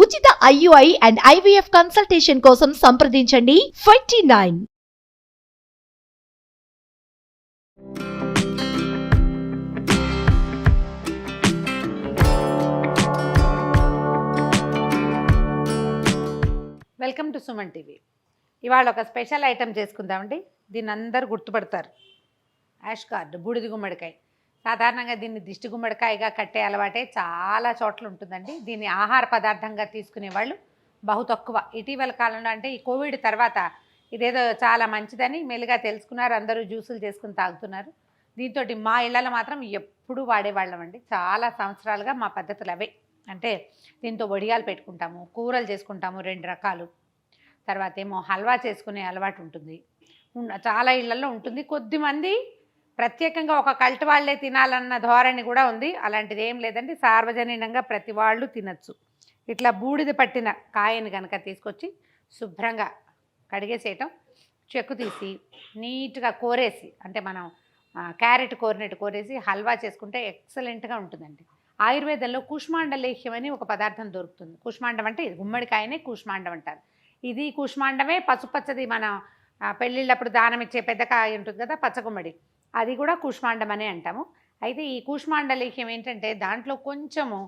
ఉచిత IUI and IVF consultation కోసం సంప్రదించండి 29. Welcome to Suman TV. ఇవాళ ఒక స్పెషల్ ఐటెం చేసుకుందామండి. దీన్ని అందరూ గుర్తుపడతారు, యాష్ కార్డ్, బూడిద గుమ్మడికాయ. సాధారణంగా దీన్ని దిష్టి గుమ్మడికాయగా కట్టే అలవాటే చాలా చోట్ల ఉంటుందండి. దీన్ని ఆహార పదార్థంగా తీసుకునే వాళ్ళు బహు తక్కువ. ఇటీవల కాలంలో అంటే ఈ కోవిడ్ తర్వాత ఇదేదో చాలా మంచిదని మెల్లిగా తెలుసుకున్నారు, అందరూ జ్యూసులు చేసుకుని తాగుతున్నారు. దీంతో మా ఇళ్లలో మాత్రం ఎప్పుడూ వాడేవాళ్ళం అండి. చాలా సంవత్సరాలుగా మా పద్ధతులు అవే. అంటే దీంతో వడియాలు పెట్టుకుంటాము, కూరలు చేసుకుంటాము 2 రకాలు. తర్వాత ఏమో హల్వా చేసుకునే అలవాటు ఉంటుంది, చాలా ఇళ్లలో ఉంటుంది. కొద్దిమంది ప్రత్యేకంగా ఒక కల్ట్ వాళ్ళే తినాలన్న ధోరణి కూడా ఉంది. అలాంటిది ఏం లేదండి, సార్వజనీనంగా ప్రతి వాళ్ళు తినచ్చు. ఇట్లా బూడిద పట్టిన కాయని కనుక తీసుకొచ్చి శుభ్రంగా కడిగేసేయటం, చెక్కు తీసి నీట్గా కోరేసి, అంటే మనం క్యారెట్ కోరినట్టు కోరేసి హల్వా చేసుకుంటే ఎక్సలెంట్గా ఉంటుందండి. ఆయుర్వేదంలో కూష్మాండ లేహ్యం అని ఒక పదార్థం దొరుకుతుంది. కూష్మాండం అంటే ఇది గుమ్మడికాయనే కూష్మాండం అంటారు. ఇది కూష్మాండమే పసుపచ్చది, మన పెళ్ళిళ్ళప్పుడు దానం ఇచ్చే పెద్ద కాయ ఉంటుంది కదా, పచ్చగుమ్మడి, అది కూడా కూష్మాండం అనే అంటాము. అయితే ఈ కూష్మాండ లేహ్యం ఏంటంటే దాంట్లో కొంచెము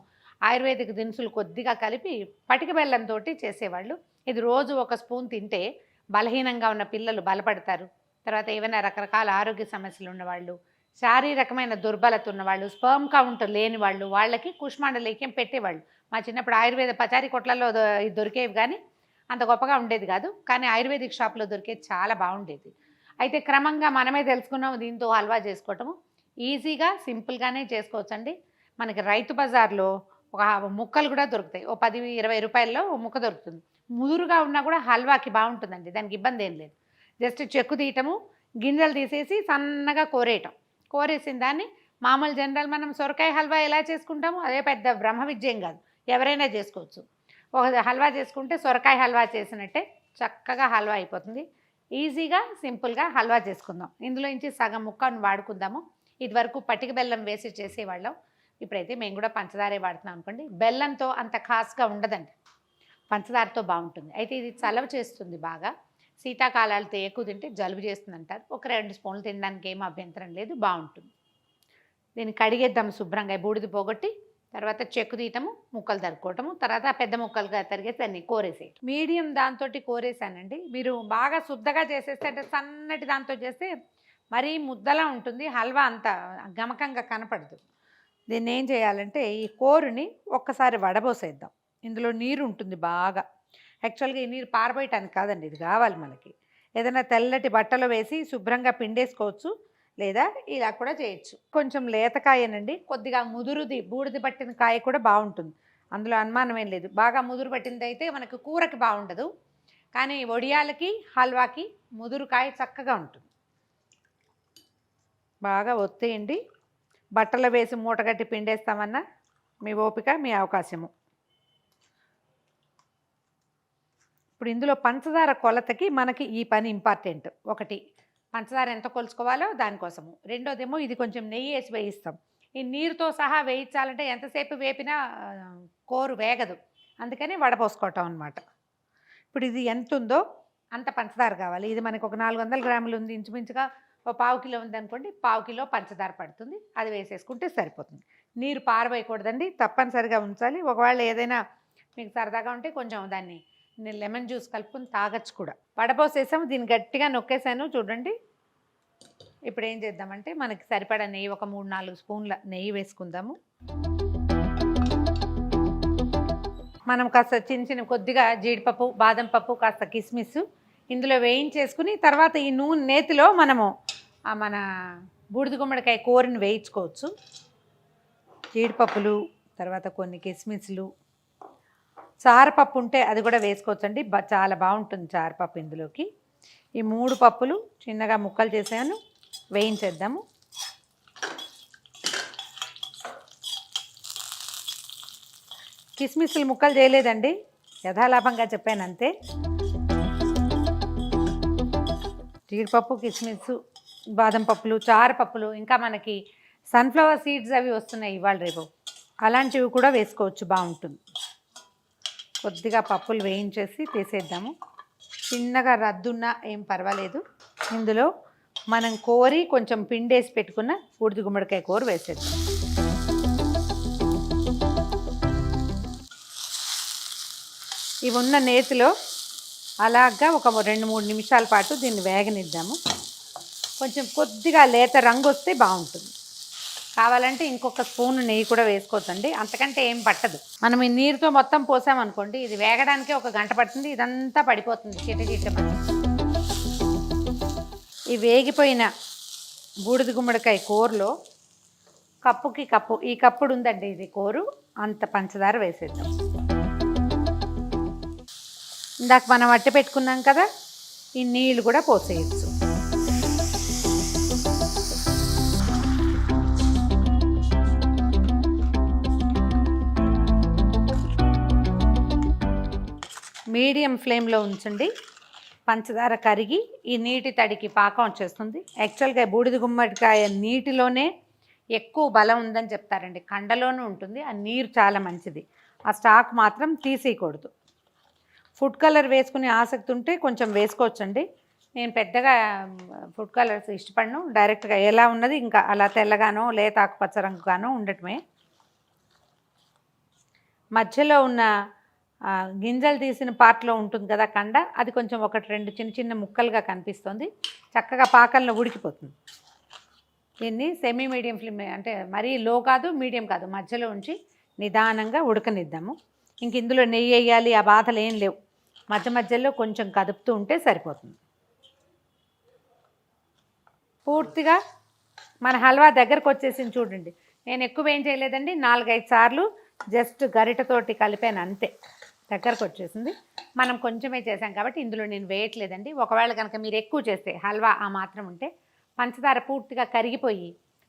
ఆయుర్వేదిక్ దినుసులు కొద్దిగా కలిపి పటిక బెల్లంతో చేసేవాళ్ళు. ఇది రోజు 1 స్పూన్ తింటే బలహీనంగా ఉన్న పిల్లలు బలపడతారు. తర్వాత ఏమైనా రకరకాల ఆరోగ్య సమస్యలు ఉన్నవాళ్ళు, శారీరకమైన దుర్బలత ఉన్నవాళ్ళు, స్పర్మ్ కౌంట్ లేని వాళ్ళు, వాళ్ళకి కూష్మాండ లేఖ్యం పెట్టేవాళ్ళు. మా చిన్నప్పుడు ఆయుర్వేద పచారీ కొట్లలో ఇది దొరికేవి, కానీ అంత గొప్పగా ఉండేది కాదు. కానీ ఆయుర్వేదిక్ షాప్లో దొరికేది చాలా బాగుండేది. అయితే క్రమంగా మనమే తెలుసుకున్నాము దీంతో హల్వా చేసుకోవటము ఈజీగా సింపుల్గానే చేసుకోవచ్చండి. మనకి రైతు బజార్లో ఒక ముక్కలు కూడా దొరుకుతాయి. ఓ 10-20 రూపాయల్లో ఓ ముక్క దొరుకుతుంది. ముదురుగా ఉన్నా కూడా హల్వాకి బాగుంటుందండి, దానికి ఇబ్బంది ఏం లేదు. జస్ట్ చెక్కు తీయటము, గింజలు తీసేసి సన్నగా కోరేయటం. కోరేసిన దాన్ని మామూలు జనరల్ మనం సొరకాయ హల్వా ఎలా చేసుకుంటామో అదే పెద్ద బ్రహ్మ విద్యం కాదు, ఎవరైనా చేసుకోవచ్చు. ఒక హల్వా చేసుకుంటే సొరకాయ హల్వా చేసినట్టే చక్కగా హల్వా అయిపోతుంది. ఈజీగా సింపుల్గా హల్వా చేసుకుందాం. ఇందులో నుంచి సగం ముక్కను వాడుకుందాము. ఇదివరకు పటిక బెల్లం వేసి చేసేవాళ్ళం, ఇప్పుడైతే మేము కూడా పంచదారే వాడుతున్నాం అనుకోండి. బెల్లంతో అంత ఖాస్గా ఉండదండి, పంచదారతో బాగుంటుంది. అయితే ఇది చలవ చేస్తుంది బాగా. శీతాకాలాలతో ఎక్కువ తింటే జలుబు చేస్తుంది అంటారు. ఒక 2 స్పూన్లు తినడానికి ఏం అభ్యంతరం లేదు, బాగుంటుంది. దీన్ని కడిగేద్దాం శుభ్రంగా, బూడిద పోగొట్టి. తర్వాత చెక్కు తీయటము, ముక్కలు తరుక్కోవటము, తర్వాత పెద్ద ముక్కలుగా తరిగేసి దాన్ని కోరేసేయటం. మీడియం దాంతో కోరేసానండి. మీరు బాగా శుద్ధగా చేసేస్తే, అంటే సన్నటి దాంతో చేస్తే మరీ ముద్దలా ఉంటుంది, హల్వా అంత గమకంగా కనపడదు. దీన్ని ఏం చేయాలంటే ఈ కోరుని ఒక్కసారి వడబోసేద్దాం. ఇందులో నీరు ఉంటుంది బాగా. యాక్చువల్గా ఈ నీరు పారబోయటానికి కాదండి, ఇది కావాలి మనకి. ఏదైనా తెల్లటి బట్టలో వేసి శుభ్రంగా పిండేసుకోవచ్చు, లేదా ఇలా కూడా చేయొచ్చు. కొంచెం లేతకాయనండి, కొద్దిగా ముదురుది బూడిది పట్టిన కాయ కూడా బాగుంటుంది, అందులో అనుమానం ఏం లేదు. బాగా ముదురు పట్టింది అయితే మనకు కూరకి బాగుండదు, కానీ వడియాలకి హల్వాకి ముదురు కాయ చక్కగా ఉంటుంది. బాగా ఒత్తేయండి. బట్టలో వేసి మూటగట్టి పిండేస్తామన్నా మీ ఓపిక, మీ అవకాశము. ఇప్పుడు ఇందులో పంచదార కొలతకి మనకి ఈ పని ఇంపార్టెంట్. ఒకటి, పంచదార ఎంత కొలుచుకోవాలో దానికోసము. రెండోదేమో ఇది కొంచెం నెయ్యి వేసి వేయిస్తాం. ఈ నీరుతో సహా వేయించాలంటే ఎంతసేపు వేపినా కోరు వేగదు, అందుకని వడపోసుకోవటం అనమాట. ఇప్పుడు ఇది ఎంత ఉందో అంత పంచదార కావాలి. ఇది మనకు ఒక 400 గ్రాములు ఉంది, ఇంచుమించుగా ఒక 1/4 కిలో ఉంది అనుకోండి, 1/4 కిలో పంచదార పడుతుంది. అది వేసేసుకుంటే సరిపోతుంది. నీరు పారవేయకూడదండి, తప్పనిసరిగా ఉంచాలి. ఒకవేళ ఏదైనా మీకు సరదాగా ఉంటే కొంచెం దాన్ని లెమన్ జ్యూస్ కలుపుకొని తాగొచ్చు కూడా. వడపోసేసాము, దీన్ని గట్టిగా నొక్కేసాను చూడండి. ఇప్పుడు ఏం చేద్దామంటే మనకి సరిపడా నెయ్యి, ఒక 3-4 స్పూన్ల నెయ్యి వేసుకుందాము. మనం కాస్త చిన్న కొద్దిగా జీడిపప్పు, బాదం పప్పు, కాస్త కిస్మిస్ ఇందులో వేయించేసుకుని, తర్వాత ఈ నూనె నేతిలో మనము మన బూడిద గుమ్మడికాయ కూరని వేయించుకోవచ్చు. జీడిపప్పులు, తర్వాత కొన్ని కిస్మిస్లు, చారపప్పు ఉంటే అది కూడా వేసుకోవచ్చు అండి, చాలా బాగుంటుంది చారపప్పు ఇందులోకి. ఈ 3 పప్పులు చిన్నగా ముక్కలు చేసాను, వేయించేద్దాము. కిస్మిస్లు ముక్కలు చేయలేదండి, యథాలాభంగా చెప్పాను అంతే. జీడిపప్పు, కిస్మిస్, బాదం పప్పులు, చారపప్పులు, ఇంకా మనకి సన్ఫ్లవర్ సీడ్స్ అవి వస్తున్నాయి ఇవాళ రేపు, అలాంటివి కూడా వేసుకోవచ్చు, బాగుంటుంది. కొద్దిగా పప్పులు వేయించేసి తీసేద్దాము. చిన్నగా రద్దున్నా ఏం పర్వాలేదు. ఇందులో మనం కోరి కొంచెం పిండేసి పెట్టుకున్న బూడిద గుమ్మడికాయ కూర వేసేద్దాం. ఇవి ఉన్న నేతిలో అలాగా ఒక 2-3 నిమిషాల పాటు దీన్ని వేగనిద్దాము. కొంచెం కొద్దిగా లేత రంగు వస్తే బాగుంటుంది. కావాలంటే ఇంకొక స్పూన్ నెయ్యి కూడా వేసుకోవచ్చండి, అంతకంటే ఏం పట్టదు. మనం ఈ నీరుతో మొత్తం పోసామనుకోండి, ఇది వేగడానికి 1 గంట పడుతుంది, ఇదంతా పడిపోతుంది చిటచిటమని. ఈ వేగిపోయిన బూడిద గుమ్మడికాయ కూరలో కప్పుకి కప్పు, ఈ కప్పుడు ఉందండి ఇది కూరు, అంత పంచదార వేసేద్దాం. ఇందాక మనం అట్టి పెట్టుకున్నాం కదా, ఈ నీళ్ళు కూడా పోసేయచ్చు. మీడియం ఫ్లేమ్లో ఉంచండి. పంచదార కరిగి ఈ నీటి తడికి పాకం వచ్చేస్తుంది. యాక్చువల్గా బూడిద గుమ్మడికాయ నీటిలోనే ఎక్కువ బలం ఉందని చెప్తారండి, కండలోనూ ఉంటుంది. ఆ నీరు చాలా మంచిది, ఆ స్టాక్ మాత్రం తీసేయకూడదు. ఫుడ్ కలర్ వేసుకునే ఆసక్తి ఉంటే కొంచెం వేసుకోవచ్చండి. నేను పెద్దగా ఫుడ్ కలర్స్ ఇష్టపడను, డైరెక్ట్గా ఎలా ఉన్నది ఇంకా అలా తెల్లగానో లేత ఆకుపచ్చ రంగుగానో ఉండటమే. మధ్యలో ఉన్న గింజలు తీసిన పార్ట్లో ఉంటుంది కదా కండ, అది కొంచెం 1-2 చిన్న చిన్న ముక్కలుగా కనిపిస్తుంది. చక్కగా పాకంలో ఉడికిపోతుంది. దీన్ని సెమీ మీడియం ఫ్లేమ్, అంటే మరీ లో కాదు మీడియం కాదు, మధ్యలో ఉంచి నిదానంగా ఉడకనిద్దాము. ఇంక ఇందులో నెయ్యి వేయాలి ఆ బాధలు ఏం లేవు, మధ్య మధ్యలో కొంచెం కదుపుతూ ఉంటే సరిపోతుంది. పూర్తిగా మన హల్వా దగ్గరకు వచ్చేసింది చూడండి. నేను ఎక్కువ ఏం చేయలేదండి, 4-5 సార్లు జస్ట్ గరిటతోటి కలిపాను అంతే, దగ్గరకు వచ్చేసింది. మనం కొంచెమే చేసాం కాబట్టి ఇందులో నేను వేయట్లేదండి. ఒకవేళ కనుక మీరు ఎక్కువ చేస్తే హల్వా ఆ మాత్రం ఉంటే, పంచదార పూర్తిగా కరిగిపోయి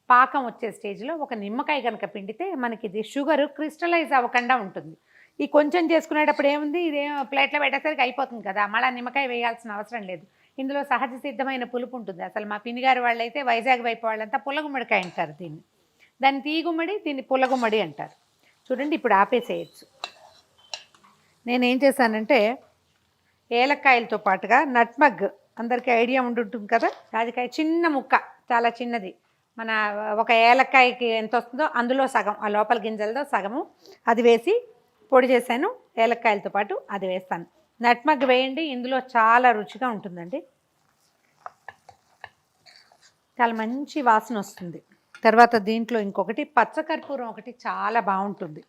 పాకం వచ్చే స్టేజ్లో ఒక నిమ్మకాయ కనుక పిండితే మనకి ఇది షుగర్ క్రిస్టలైజ్ అవ్వకుండా ఉంటుంది. ఈ కొంచెం చేసుకునేటప్పుడు ఏముంది, ఇదేం ప్లేట్లో పెట్టేసరికి అయిపోతుంది కదా, మళ్ళీ నిమ్మకాయ వేయాల్సిన అవసరం లేదు. ఇందులో సహజ సిద్ధమైన పులుపు ఉంటుంది. అసలు మా పిన్నిగారు వాళ్ళైతే వైజాగ్ వైపు వాళ్ళంతా పుల్లగుమ్మడికాయ అంటారు దీన్ని. దాన్ని తీగుమ్మడి, దీన్ని పుల్లగుమ్మడి అంటారు. చూడండి ఇప్పుడు ఆపేసేయచ్చు. నేనేం చేశానంటే ఏలక్కాయలతో పాటుగా నట్మగ్, అందరికీ ఐడియా ఉంటుంటుంది కదా, జాజికాయ చిన్న ముక్క, చాలా చిన్నది, మన ఒక ఏలక్కాయకి ఎంత వస్తుందో అందులో సగం, ఆ లోపల గింజలతో సగము అది వేసి పొడి చేశాను. ఏలక్కాయలతో పాటు అది వేస్తాను. నట్మగ్ వేయండి, ఇందులో చాలా రుచిగా ఉంటుందండి, చాలా మంచి వాసన వస్తుంది. తర్వాత దీంట్లో ఇంకొకటి పచ్చకర్పూరం ఒకటి చాలా బాగుంటుంది.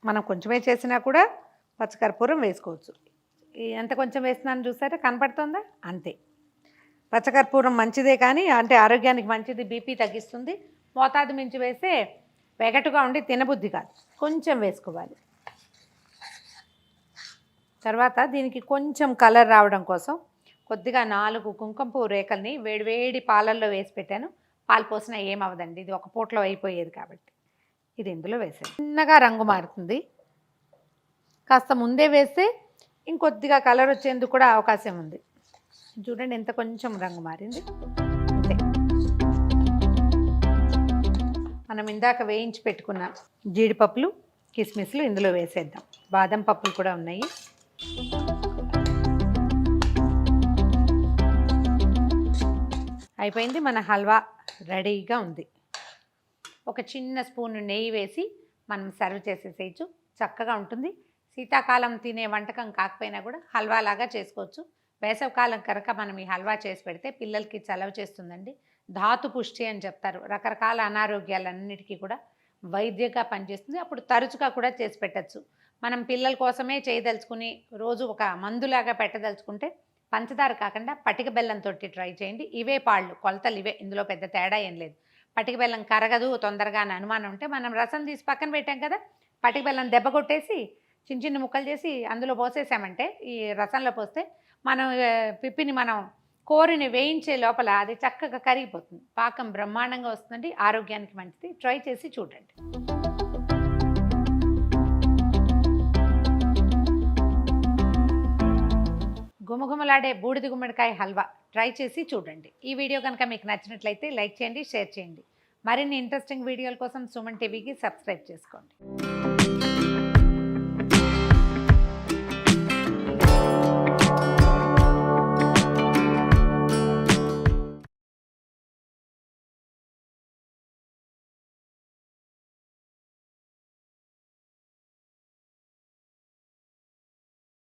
మనం కొంచెమే చేసినా కూడా పచ్చకర్పూరం వేసుకోవచ్చు. ఎంత కొంచెం వేస్తున్నాను చూసారా, కనపడుతుందా, అంతే. పచ్చకర్పూరం మంచిదే కానీ, అంటే ఆరోగ్యానికి మంచిది, బీపీ తగ్గిస్తుంది. మోతాదు మించి వేస్తే వెగటుగా ఉండి తినబుద్ధి కాదు, కొంచెం వేసుకోవాలి. తర్వాత దీనికి కొంచెం కలర్ రావడం కోసం కొద్దిగా 4 కుంకుమ పువ్వు రేకల్ని వేడివేడి పాలల్లో వేసి పెట్టాను. పాలు పోసినా ఏమవదండి, ఇది ఒక పూటలో అయిపోయేది కాబట్టి. ఇది ఇందులో వేసాను. చిన్నగా రంగు మారుతుంది, కాస్త ముందే వేస్తే ఇంకొద్దిగా కలర్ వచ్చేందుకు కూడా అవకాశం ఉంది. చూడండి ఎంత కొంచెం రంగు మారింది, అంతే. మనం ఇందాక వేయించి పెట్టుకున్న జీడిపప్పులు, కిస్మిస్లు ఇందులో వేసేద్దాం. బాదం పప్పులు కూడా ఉన్నాయి. అయిపోయింది, మన హల్వా రెడీగా ఉంది. ఒక చిన్న స్పూన్ నెయ్యి వేసి మనం సర్వ్ చేసేసేయచ్చు, చక్కగా ఉంటుంది. శీతాకాలం తినే వంటకం కాకపోయినా కూడా హల్వా లాగా చేసుకోవచ్చు. వేసవికాలం కనుక మనం ఈ హల్వా చేసి పెడితే పిల్లలకి చలవ చేస్తుందండి. ధాతు పుష్టి అని చెప్తారు, రకరకాల అనారోగ్యాలన్నిటికీ కూడా వైద్యంగా పనిచేస్తుంది. అప్పుడు తరచుగా కూడా చేసి పెట్టచ్చు. మనం పిల్లల కోసమే చేయదలుచుకుని రోజు ఒక మందులాగా పెట్టదలుచుకుంటే పంచదార కాకుండా పటిక బెల్లంతో ట్రై చేయండి. ఇవే పాళ్ళు, కొలతలు ఇవే, ఇందులో పెద్ద తేడా ఏం లేదు. పటిక బెల్లం కరగదు తొందరగా అని అనుమానం ఉంటే మనం రసం తీసి పక్కన పెట్టాం కదా, పటిక బెల్లం దెబ్బ కొట్టేసి చిన్న చిన్న ముక్కలు చేసి అందులో పోసేసామంటే, ఈ రసంలో పోస్తే మనం పిప్పిని మనం కోరిని వేయించే లోపల అది చక్కగా కరిగిపోతుంది. పాకం బ్రహ్మాండంగా వస్తుందండి, ఆరోగ్యానికి మంచిది. ట్రై చేసి చూడండి. గుమగుమలాడే బూడిద గుమ్మడికాయ హల్వా ట్రై చేసి చూడండి. ఈ వీడియో కనుక మీకు నచ్చినట్లయితే లైక్ చేయండి, షేర్ చేయండి. మరిన్ని ఇంట్రెస్టింగ్ వీడియోల కోసం సుమన్ టీవీకి సబ్స్క్రైబ్ చేసుకోండి.